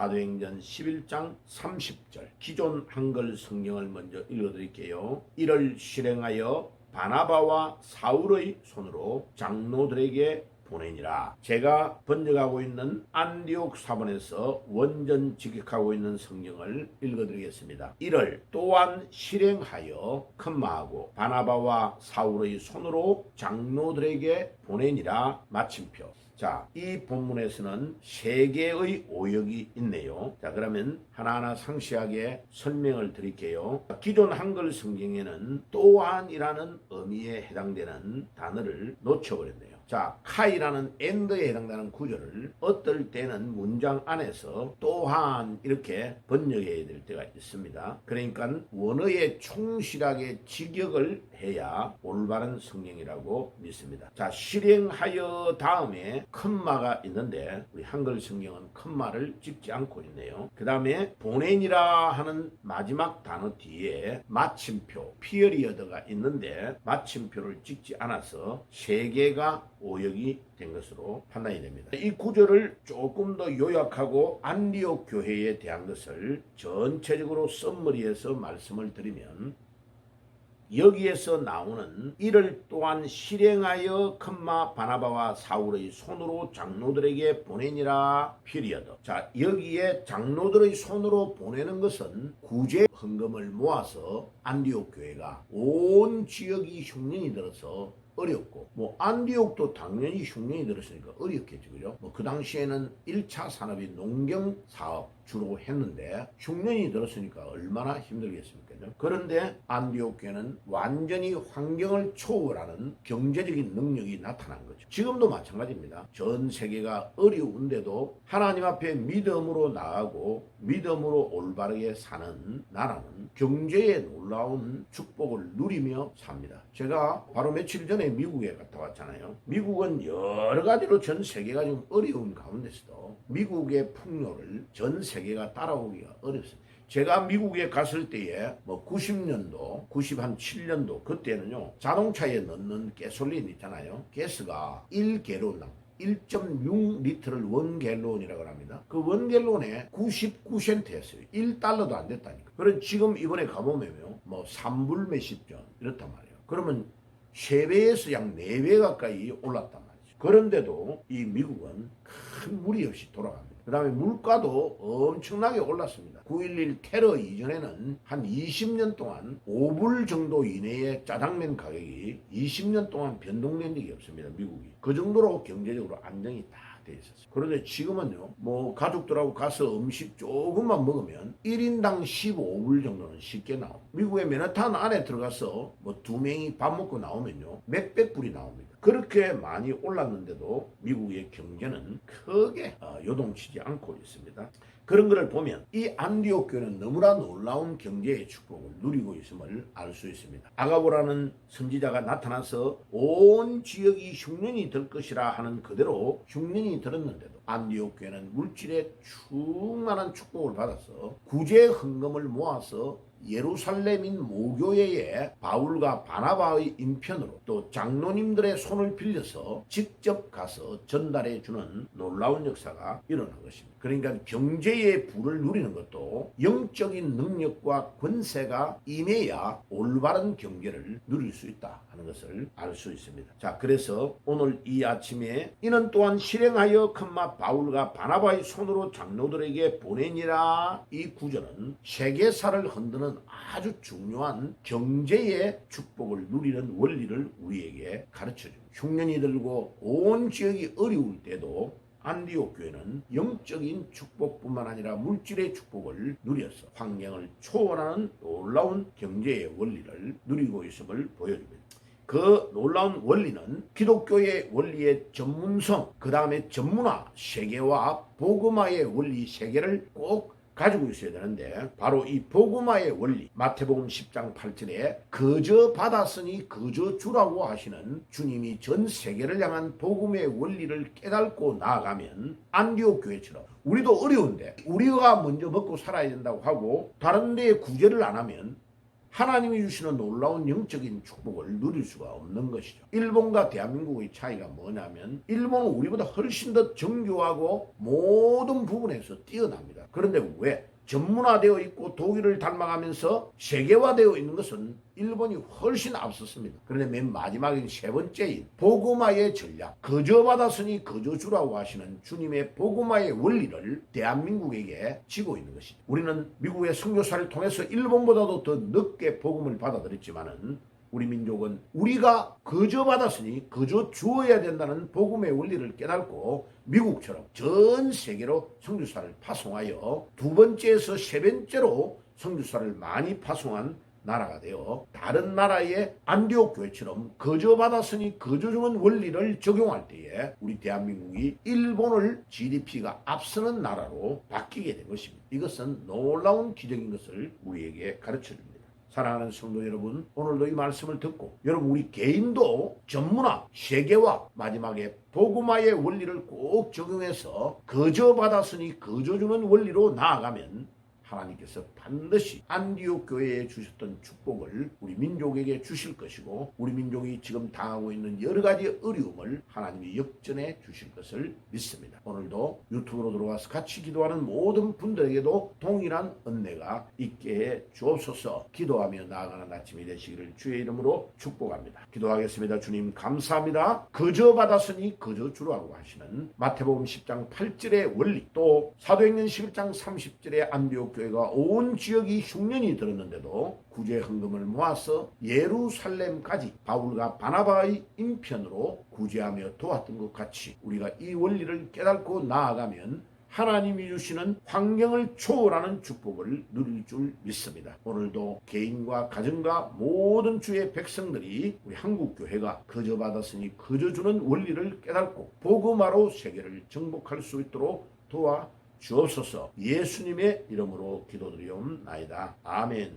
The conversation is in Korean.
사도행전 11장 30절 기존 한글 성경을 먼저 읽어드릴게요. 이를 실행하여 바나바와 사울의 손으로 장로들에게 보내니라. 제가 번역하고 있는 안디옥 사본에서 원전 직역하고 있는 성경을 읽어드리겠습니다. 이를 또한 실행하여 큰마하고 바나바와 사울의 손으로 장로들에게 보내니라. 마침표. 자, 이 본문에서는 세 개의 오역이 있네요. 자, 그러면 하나하나 상세하게 설명을 드릴게요. 기존 한글 성경에는 또한이라는 의미에 해당되는 단어를 놓쳐버렸네요. 자, 카이라는 엔드에 해당되는 구절을 어떨 때는 문장 안에서 또한 이렇게 번역해야 될 때가 있습니다. 그러니까 원어에 충실하게 직역을 해야 올바른 성경이라고 믿습니다. 자, 실행하여 다음에 큰마가 있는데 우리 한글 성경은 큰마를 찍지 않고 있네요. 그 다음에 보내니라 하는 마지막 단어 뒤에 마침표 피어리어드가 있는데 마침표를 찍지 않아서 세 개가 오역이 된 것으로 판단이 됩니다. 이 구절을 조금 더 요약하고 안디옥 교회에 대한 것을 전체적으로 썸머리해서 말씀을 드리면 여기에서 나오는 이를 또한 실행하여 큰마 바나바와 사울의 손으로 장로들에게 보내니라 피리어드. 자, 여기에 장로들의 손으로 보내는 것은 구제 헌금을 모아서 안디옥 교회가 온 지역이 흉년이 들어서 어렵고 안디옥도 당연히 흉년이 들었으니까 어렵겠죠. 그죠? 그 당시에는 1차 산업이 농경 사업 주로 했는데 흉년이 들었으니까 얼마나 힘들겠습니까? 그런데 안디옥 교회는 완전히 환경을 초월하는 경제적인 능력이 나타난 거죠. 지금도 마찬가지입니다. 전 세계가 어려운데도 하나님 앞에 믿음으로 나아가고 믿음으로 올바르게 사는 나라는 경제에 놀라운 축복을 누리며 삽니다. 제가 바로 며칠 전에 미국에 갔다 왔잖아요. 미국은 여러 가지로 전 세계가 좀 어려운 가운데서도 미국의 풍요를 전 세계가 따라오기가 어렵습니다. 제가 미국에 갔을 때에 90년도, 97년도 그때는요 자동차에 넣는 가솔린 있잖아요. 가스가 1갤론당 1.6리터를 원갤론이라고 합니다. 그 원갤론에 99센트였어요. 1달러도 안 됐다니까. 그럼 지금 이번에 가보면요 3불 몇십 전 이렇단 말이에요. 그러면 3배에서 약 4배 가까이 올랐단 말이죠. 그런데도 이 미국은 큰 무리 없이 돌아갑니다. 그 다음에 물가도 엄청나게 올랐습니다. 9.11 테러 이전에는 한 20년 동안 5불 정도 이내의 짜장면 가격이 20년 동안 변동된 적이 없습니다. 미국이. 그 정도로 경제적으로 안정이 다 돼 있었어요. 그런데 지금은요 가족들하고 가서 음식 조금만 먹으면 1인당 15불 정도는 쉽게 나옵니다. 미국의 맨하탄 안에 들어가서 2명이 밥 먹고 나오면요 몇백 불이 나옵니다. 그렇게 많이 올랐는데도 미국의 경제는 크게 요동치지 않고 있습니다. 그런 것을 보면 이 안디옥 교회는 너무나 놀라운 경제의 축복을 누리고 있음을 알 수 있습니다. 아가보라는 선지자가 나타나서 온 지역이 흉년이 될 것이라 하는 그대로 흉년이 들었는데도 안디옥 교회는 물질의 충만한 축복을 받아서 구제 헌금을 모아서 예루살렘인 모교회에 바울과 바나바의 인편으로 또 장로님들의 손을 빌려서 직접 가서 전달해 주는 놀라운 역사가 일어난 것입니다. 그러니까 경제의 부를 누리는 것도 영적인 능력과 권세가 임해야 올바른 경제를 누릴 수 있다 하는 것을 알 수 있습니다. 자, 그래서 오늘 이 아침에 이는 또한 실행하여 큰마 바울과 바나바의 손으로 장로들에게 보내니라. 이 구절은 세계사를 흔드는 아주 중요한 경제의 축복을 누리는 원리를 우리에게 가르쳐줍니다. 흉년이 들고 온 지역이 어려울 때도 안디옥 교회는 영적인 축복뿐만 아니라 물질의 축복을 누려서 환경을 초월하는 놀라운 경제의 원리를 누리고 있음을 보여줍니다. 그 놀라운 원리는 기독교의 원리의 전문성, 그 다음에 전문화, 세계와 복음화의 원리 세계를 꼭 가지고 있어야 되는데 바로 이 복음화의 원리 마태복음 10장 8절에 거저 받았으니 거저 주라고 하시는 주님이 전 세계를 향한 복음의 원리를 깨닫고 나아가면 안디옥 교회처럼 우리도 어려운데 우리가 먼저 먹고 살아야 된다고 하고 다른 데에 구제를 안 하면 하나님이 주시는 놀라운 영적인 축복을 누릴 수가 없는 것이죠. 일본과 대한민국의 차이가 뭐냐면 일본은 우리보다 훨씬 더 정교하고 모든 부분에서 뛰어납니다. 그런데 왜? 전문화되어 있고 독일을 닮아가면서 세계화되어 있는 것은 일본이 훨씬 앞섰습니다. 그런데 맨 마지막인 세 번째인 복음화의 전략, 거저받았으니 거저주라고 하시는 주님의 복음화의 원리를 대한민국에게 지고 있는 것이죠. 우리는 미국의 선교사를 통해서 일본보다도 더 늦게 복음을 받아들였지만은 우리 민족은 우리가 거저받았으니 거저 주어야 된다는 복음의 원리를 깨닫고 미국처럼 전 세계로 선교사를 파송하여 두 번째에서 세 번째로 선교사를 많이 파송한 나라가 되어 다른 나라의 안디옥 교회처럼 거저받았으니 거저주는 원리를 적용할 때에 우리 대한민국이 일본을 GDP가 앞서는 나라로 바뀌게 된 것입니다. 이것은 놀라운 기적인 것을 우리에게 가르쳐줍니다. 사랑하는 성도 여러분, 오늘도 이 말씀을 듣고 여러분 우리 개인도 전문화, 세계화, 마지막에 복음화의 원리를 꼭 적용해서 거저받았으니 거저주는 원리로 나아가면 하나님께서 반드시 안디옥 교회에 주셨던 축복을 우리 민족에게 주실 것이고 우리 민족이 지금 당하고 있는 여러 가지 어려움을 하나님이 역전해 주실 것을 믿습니다. 오늘도 유튜브로 들어와서 같이 기도하는 모든 분들에게도 동일한 은혜가 있게 해 주옵소서. 기도하며 나아가는 아침이 되시기를 주의 이름으로 축복합니다. 기도하겠습니다. 주님 감사합니다. 거저 받았으니 거저 주라고 하시는 마태복음 10장 8절의 원리, 또 사도행전 11장 30절의 안디옥 교회가 온 지역이 흉년이 들었는데도 구제 헌금을 모아서 예루살렘까지 바울과 바나바의 인편으로 구제하며 도왔던 것 같이 우리가 이 원리를 깨닫고 나아가면 하나님이 주시는 환경을 초월하는 축복을 누릴 줄 믿습니다. 오늘도 개인과 가정과 모든 주의 백성들이 우리 한국교회가 거저받았으니 거저주는 원리를 깨닫고 복음화로 세계를 정복할 수 있도록 도와 주옵소서. 예수님의 이름으로 기도드리옵나이다. 아멘.